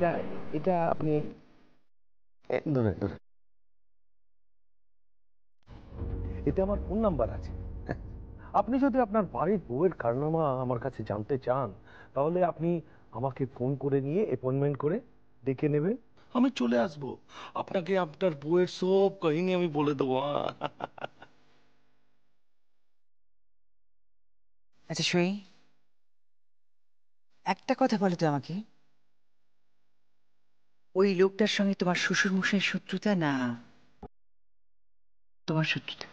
এটা এটা আপনি ধরে ধরে এতে আমার ফোন নাম্বার আছে। আপনি যদি আপনার বাড়ির বউয়ের কারনামা আমার কাছে জানতে চান তাহলে আপনি আমাকে ফোন করে নিয়ে অ্যাপয়েন্টমেন্ট করে ডেকে নেবেন, আমি চলে আসব, আপনাকে আপনার বউয়ের সব কাহিনী আমি বলে দেবো। আচ্ছা সই, একটা কথা বলো তো আমাকে, ওই লোকটার সঙ্গে তোমার শ্বশুর মশাইয়ের শত্রুতা না তোমার শত্রুতা?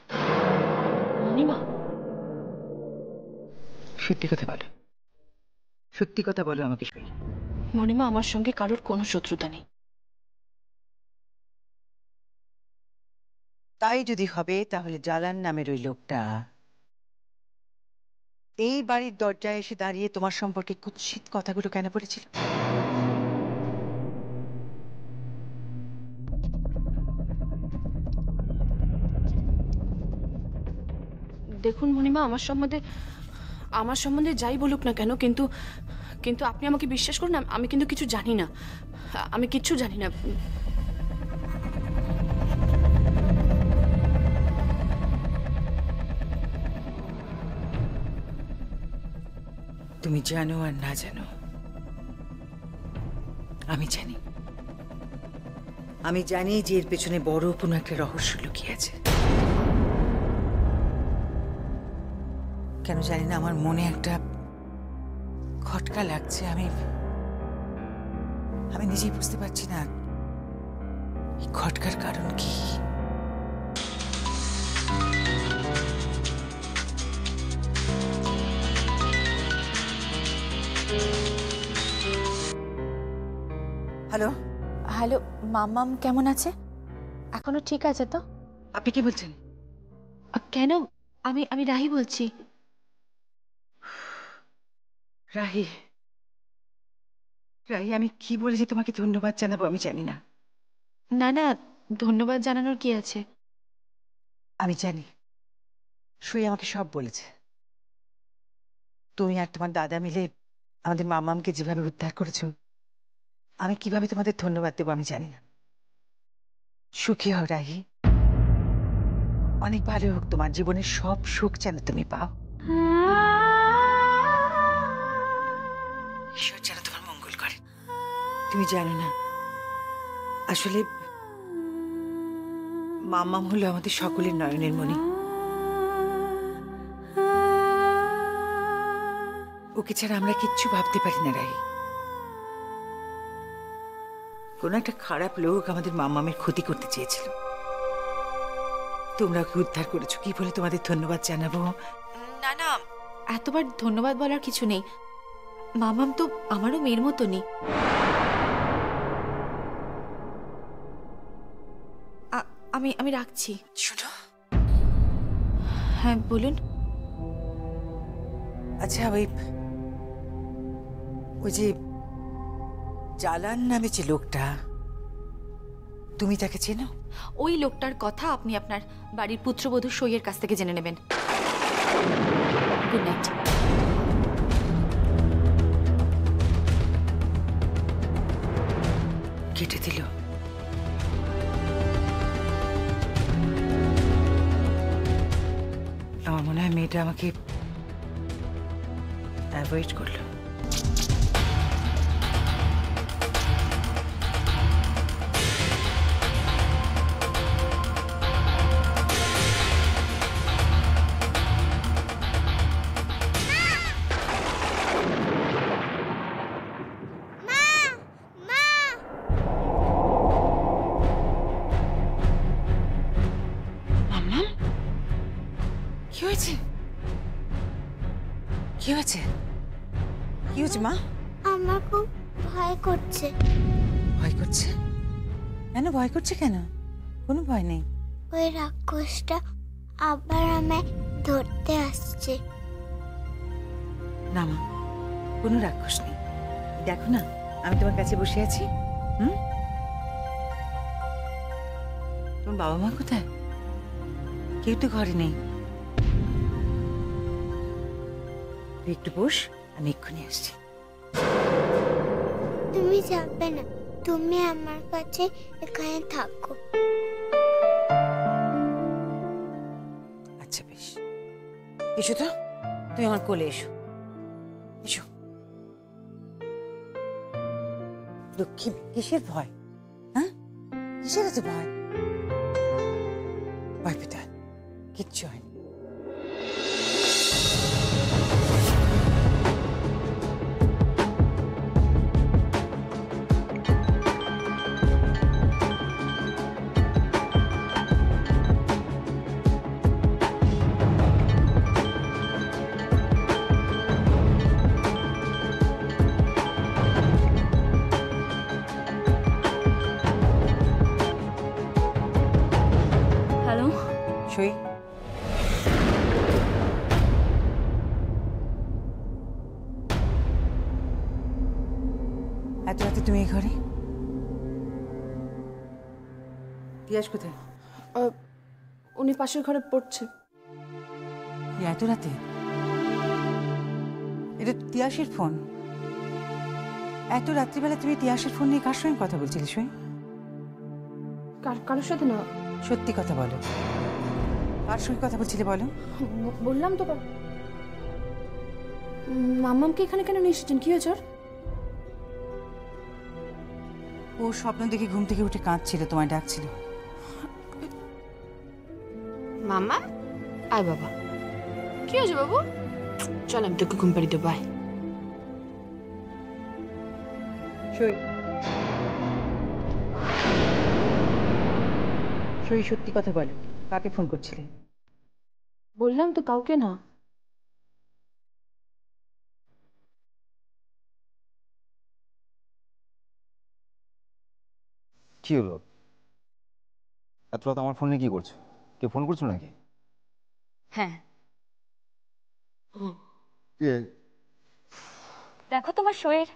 মণিমা, সত্যি কথা বলো, সত্যি কথা বলো আমাকে সই। মণিমা, আমার সঙ্গে কারোর কোনো শত্রুতা নেই। তাই যদি হবে তাহলে জালান নামের ওই লোকটা এই বাড়ির দরজায় এসে দাঁড়িয়ে তোমার সম্পর্কে কুৎসিত কথাগুলো কেন বলেছিল? দেখুন মণিমা, আমার সম্বন্ধে যাই বলুক না কেন, কিন্তু কিন্তু আপনি আমাকে বিশ্বাস করুন, আমি কিন্তু কিছু জানি না, আমি কিচ্ছু জানি না। তুমি জানো আর না জানো, আমি জানি। আমি জানি যে এর পেছনে বড় কোনো একটা রহস্য লুকিয়ে আছে। কেন জানি না আমার মনে একটা খটকা লাগছে। আমি নিজেই বুঝতে পারছি না এই খটকার কারণ কি। হ্যালো হ্যালো, মামাম কেমন আছে? এখনো ঠিক আছে তো? আপনি কি বলছেন? কেন? আমি রাহি বলছি। রাহি, রাহি, আমি কি বলেছি তোমাকে ধন্যবাদ জানাবো আমি জানি না। না না, ধন্যবাদ জানানোর কি আছে? আমি জানি, সই আমাকে সব বলেছে। তুমি আর তোমার দাদা মিলে আমাদের মামামকে যেভাবে উদ্ধার করেছো, আমি কিভাবে তোমাদের ধন্যবাদ দেবো আমি জানি না। সুখী হও রাহি, অনেক ভালো হোক তোমার জীবনের সব সুখ যেন তুমি পাও। ঈশ্বর যেন তোমার মঙ্গল করে। তুমি জানো না, আসলে মামাম হলো আমাদের সকলের নয়নের মণি। ওকে ছাড়া আমরা কিচ্ছু ভাবতে পারি না রাহি। কোন একটা খারাপ লোক আমাদের মামামের ক্ষতি করতে চেয়েছিল, তোমরা ওকে উদ্ধার করেছো। কি বলে তোমাদের ধন্যবাদ জানাবো? না না, এতবার ধন্যবাদ বলার কিছু নেই। মামাম তো আমারও মেয়ের মতনই। আমি রাখছি। শোনো, হ্যাঁ বলুন। আচ্ছা ওই যে জালান নামে যে লোকটা, তুমি তাকে চেনো? ওই লোকটার কথা আপনি আপনার বাড়ির পুত্রবধূ সইয়ের কাছ থেকে জেনে নেবেন। Good night. কেটে দিল। আমার মনে হয় মেয়েটা আমাকে অ্যাভয়েড করলো। কি হয়েছে? কি হয়েছে? কি হয়েছে মা? আমার খুব ভয় করছে। ভয় করছে? কেন ভয় করছে? কেন? কোনো ভয় নেই। ওই রাক্ষসটা আবার আমায় ধরতে আসছে। না মা, কোনো রাক্ষস নেই। দেখো না, আমি তোমার কাছে বসে আছি। তোমার বাবা মা কোথায়? কেউ তো ঘরে নেই। তুই একটু বস, আমি এক্ষুনি আসছি। তুমি যাবে না? তুমি আমার কাছে এখানে থাকো। আচ্ছা বেশ, এসো তো, তুমি আমার কোলে এসো, এসো। লক্ষ্মী, কিসের ভয়? হ্যাঁ, কিসের এত ভয়? ভয় পেতে হয়, কিচ্ছু হয়নি। হ্যালো, সই, এত রাতে তুমি এই ঘরে? তিয়াস কোথায়? উনি পাশের ঘরে পড়ছে। এত রাতে? এটা তিয়াসের ফোন। এত রাত্রিবেলা তুমি তিয়াসের ফোন নিয়ে কার সঙ্গে কথা বলছিলে সই? কারোর সাথে না। সত্যি কথা বলো, কার সঙ্গে কথা বলছিলে বলো? বললাম তো মাম্মামকে এখানে কেন নিয়ে এসেছেন? কি হয়েছে ওর? ও স্বপ্ন দেখে ঘুম থেকে উঠে কাঁদছিল, তোমায় ডাকছিল। মাম্মা, আয় বাবা। কি হয়েছে বাবু? চল আমি তোকে ঘুম পাড়ি দেবো, আয়। সই, সই সত্যি কথা বলো, কাকে ফোন করছিলে? বললাম তো কাউকে না। কি হলো? এত রাত আমার ফোনে কি করছো? কেউ ফোন করছো নাকি? হ্যাঁ, কে? দেখো তোমার শোয়ের।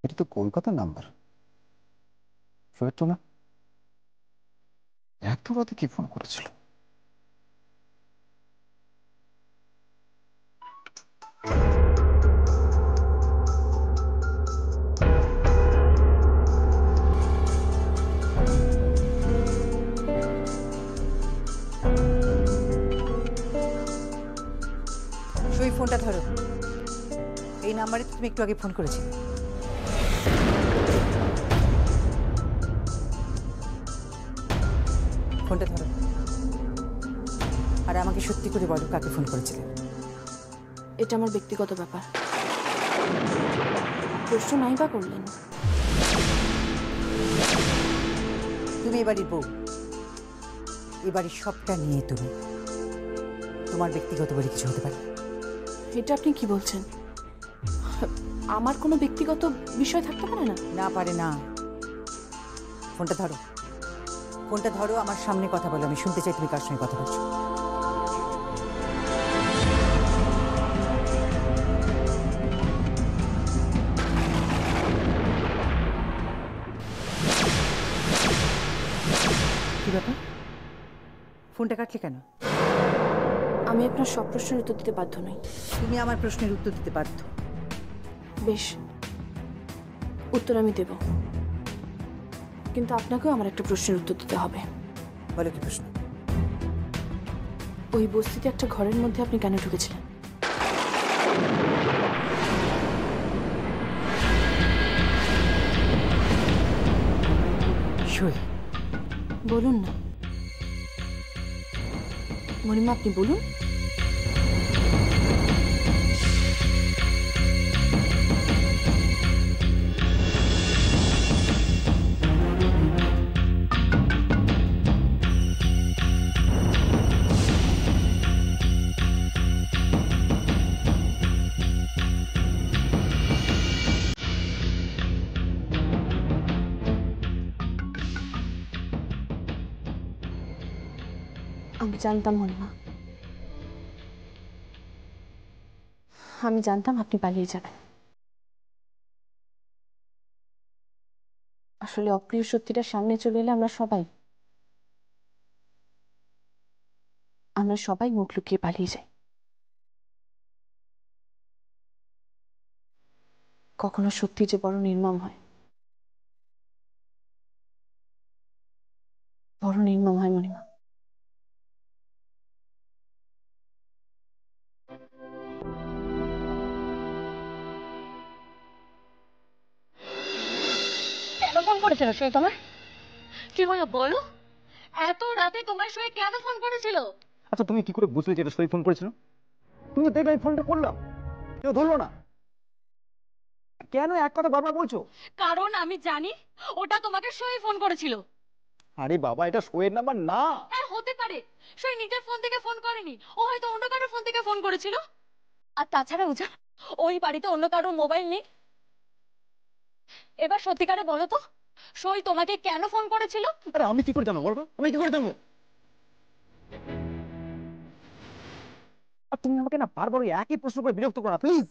এটা তো কলকাতার নাম্বার। শোয়ের তো না। এত রাতে কি ফোন করেছিল? সই, ফোনটা ধরো। এই নাম্বারে তুমি একটু আগে ফোন করেছিলে। ফোনটা ধরো আর আমাকে সত্যি করে বলো কাকে ফোন করেছিলে। এটা আমার ব্যক্তিগত ব্যাপার। প্রশ্ন নাই বা করলেন? তুমি এবারই বউ, এবারই সবটা নিয়ে তুমি, তোমার ব্যক্তিগত বলে কিছু হতে পারে। এটা আপনি কি বলছেন? আমার কোনো ব্যক্তিগত বিষয় থাকতে পারে না? না পারে না। ফোনটা ধরো, ফোনটা ধরো, আমার সামনে কথা বলো, আমি শুনতে চাই তুমি কার সঙ্গে কথা বলছো। কি ব্যাপার, ফোনটা কাটলে কেন? আমি আপনার সব প্রশ্নের উত্তর দিতে বাধ্য নই। তুমি আমার প্রশ্নের উত্তর দিতে বাধ্য। বেশ, উত্তর আমি দেব, কিন্তু আপনাকেও আমার একটা প্রশ্নের উত্তর দিতে হবে। বলো কি প্রশ্ন? ওই বস্তিতে একটা ঘরের মধ্যে আপনি কেন ঢুকেছিলেন? সই, বলুন না মণিমা, আপনি বলুন। আমি জানতাম মণিমা, আমি জানতাম আপনি পালিয়ে যাবেন। আসলে অপ্রিয় সত্যিটা সামনে চলে এলে আমরা সবাই, আমরা সবাই মুখ লুকিয়ে পালিয়ে যাই। কখনো সত্যি যে বড় নির্মম হয়, বড় নির্মম হয় মণিমা। কেন ফোন করেছিল সে তোমার? কি হলো বলো? এত রাতে তোমার সঙ্গে কেন ফোন করেছিল? আচ্ছা তুমি কি করে বুঝলে যে এটা সই ফোন করেছিল? তুমি দেখলে আমি ফোনটা করলাম, কেউ ধরলো না, কেন এক কথা বারবার বলছো? কারণ আমি জানি ওটা তোমাকে সই ফোন করেছিল। আরে বাবা, এটা সইয়ের নাম্বার না। হ্যাঁ হতে পারে, সই নিজের ফোন থেকে ফোন করেনি, ও হয়তো অন্য কারোর ফোন থেকে ফোন করেছিল। আর তাছাড়া উজা, ওই বাড়িতে অন্য কারোর মোবাইল নেই। এবার সত্যিকারে বলো তো, সই তোমাকে কেন ফোন করেছিল? আরে আমি কি করে জানবো বলবো, আমি কি করে জানবো? আর তুমি আমাকে না বারবার ওই একই প্রশ্ন করে বিরক্ত করো না প্লিজ।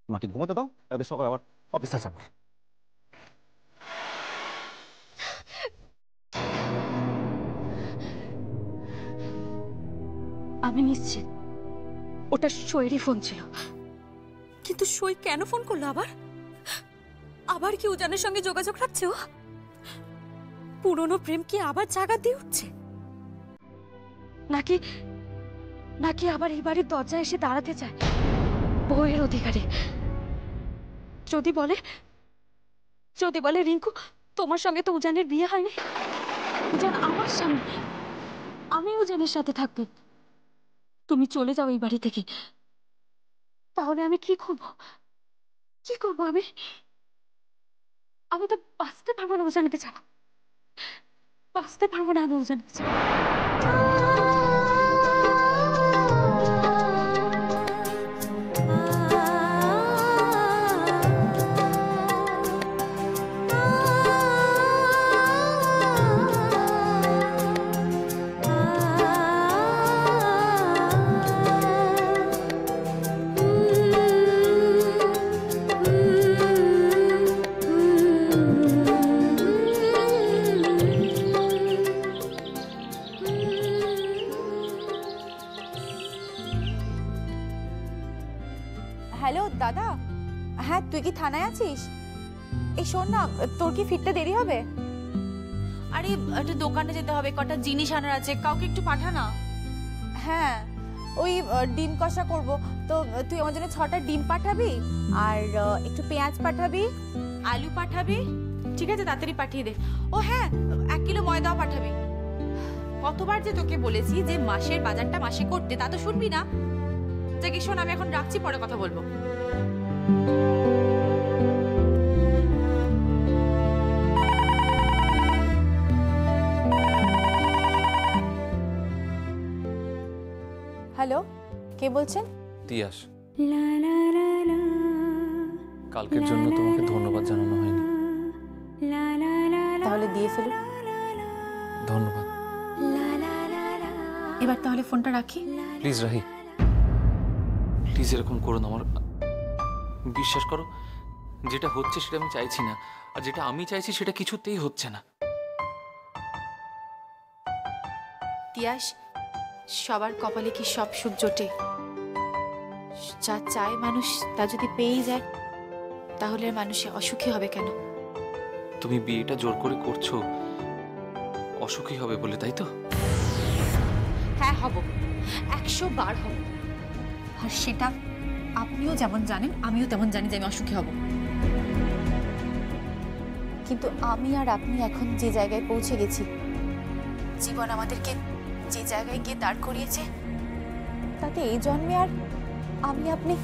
আমাকে ঘুমোতে দাও, তাহলে সকালে আবার অফিসে যাবো। আমি নিশ্চিত ওটা সইয়েরই ফোন ছিল। কিন্তু সই কেন ফোন করলো আবার? আবার কি উজানের সঙ্গে যোগাযোগ রাখছে ও? পুরনো প্রেম কি আবার জাগা দিয়ে উঠছে? নাকি নাকি আবার এই বাড়ির দরজায় এসে দাঁড়াতে চায় বউয়ের অধিকারে? যদি বলে রিঙ্কু, তোমার সঙ্গে তো উজানের বিয়ে হয়নি, উজান আমার সামনে, আমি উজানের সাথে থাকবো, তুমি চলে যাও এই বাড়ি থেকে, তাহলে আমি কি করবো? কি করবো আমি তো বাঁচতে পারবো না উজানকে ছাড়া, বাঁচতে পারবো না আমি উজানকে ছাড়া। হ্যালো দাদা, হ্যাঁ তুই কি থানায় আছিস? এই শোন না, তোর কি ফিরতে দেরি হবে? আরে একটা দোকানে যেতে হবে, কটা জিনিস আনার আছে, কাউকে একটু পাঠা না। হ্যাঁ ওই ডিম কষা করব, তো তুই আমার জন্য 6টা ডিম পাঠাবি, আর একটু পেঁয়াজ পাঠাবি, আলু পাঠাবি, ঠিক আছে তাড়াতাড়ি পাঠিয়ে দে। ও হ্যাঁ 1 কিলো ময়দাও পাঠাবি। কতবার যে তোকে বলেছি যে মাসের বাজারটা মাসে করতে, তা তো শুনবি না। যাকে শোন, আমি এখন রাখছি, পরে কথা বলবো। হ্যালো, কে বলছেন? তিয়াস, কালকের জন্য তোমাকে ধন্যবাদ জানানো হয়নি। তাহলে দিয়ে ফেলুন। ধন্যবাদ। এবার তাহলে ফোনটা রাখি। প্লিজ রাহি, প্লিজ এরকম করো না। আমার বিশ্বাস করো, যেটা হচ্ছে সেটা আমি চাইছি না, আর যেটা আমি চাইছি সেটা কিছুতেই হচ্ছে না। তিয়াস, সবার কপালে কি সব সুখ জোটে? যা চায় মানুষ তা যদি পেয়েই যায়, তাহলে মানুষে অসুখী হবে কেন? তুমি বিয়েটা জোর করে করছো অসুখী হবে বলে, তাই তো? হ্যাঁ হব, 100 বার হব। আর সেটা আপনিও যেমন জানেন, আমিও তেমন জানি যে আমি অসুখী হব। কিন্তু আমি আর আপনি এখন যে জায়গায় পৌঁছে গেছি, জীবন আমাদেরকে যে জায়গায় গিয়ে দাঁড় করিয়েছে, তাতে এই জন্মে আর আমি আপনি